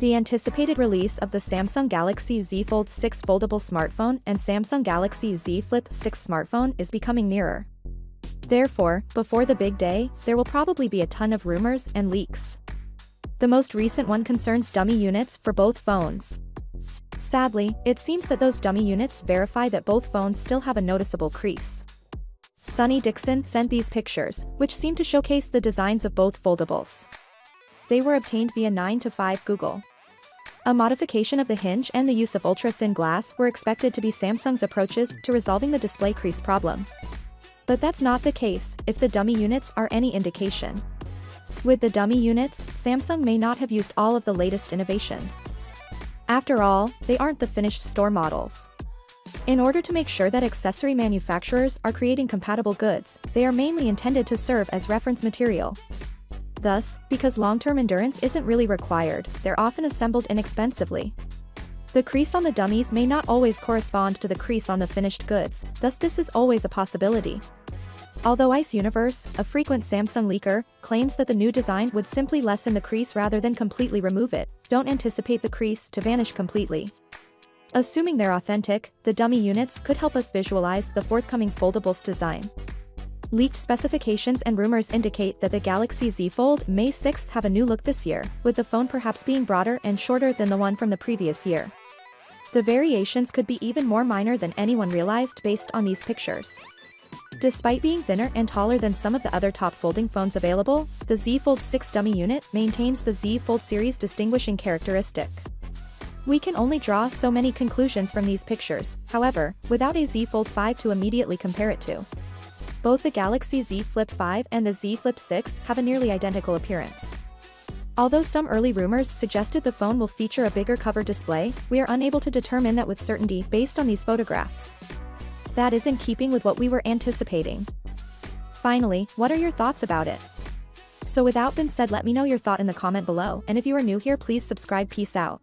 The anticipated release of the Samsung Galaxy Z Fold 6 foldable smartphone and Samsung Galaxy Z Flip 6 smartphone is becoming nearer. Therefore, before the big day, there will probably be a ton of rumors and leaks. The most recent one concerns dummy units for both phones. Sadly, it seems that those dummy units verify that both phones still have a noticeable crease. Sunny Dixon sent these pictures, which seem to showcase the designs of both foldables. They were obtained via 9 to 5 Google. A modification of the hinge and the use of ultra-thin glass were expected to be Samsung's approaches to resolving the display crease problem. But that's not the case, if the dummy units are any indication. With the dummy units, Samsung may not have used all of the latest innovations. After all, they aren't the finished store models. In order to make sure that accessory manufacturers are creating compatible goods, they are mainly intended to serve as reference material. Thus, because long-term endurance isn't really required, they're often assembled inexpensively. The crease on the dummies may not always correspond to the crease on the finished goods, thus this is always a possibility. Although Ice Universe, a frequent Samsung leaker, claims that the new design would simply lessen the crease rather than completely remove it, don't anticipate the crease to vanish completely. Assuming they're authentic, the dummy units could help us visualize the forthcoming foldables design. Leaked specifications and rumors indicate that the Galaxy Z Fold May 6th have a new look this year, with the phone perhaps being broader and shorter than the one from the previous year. The variations could be even more minor than anyone realized based on these pictures. Despite being thinner and taller than some of the other top folding phones available, the Z Fold 6 dummy unit maintains the Z Fold series' distinguishing characteristic. We can only draw so many conclusions from these pictures, however, without a Z Fold 5 to immediately compare it to. Both the Galaxy Z Flip 5 and the Z Flip 6 have a nearly identical appearance. Although some early rumors suggested the phone will feature a bigger cover display, we are unable to determine that with certainty based on these photographs. That is in keeping with what we were anticipating. Finally, what are your thoughts about it? So without being said, let me know your thought in the comment below, and if you are new here, please subscribe. Peace out.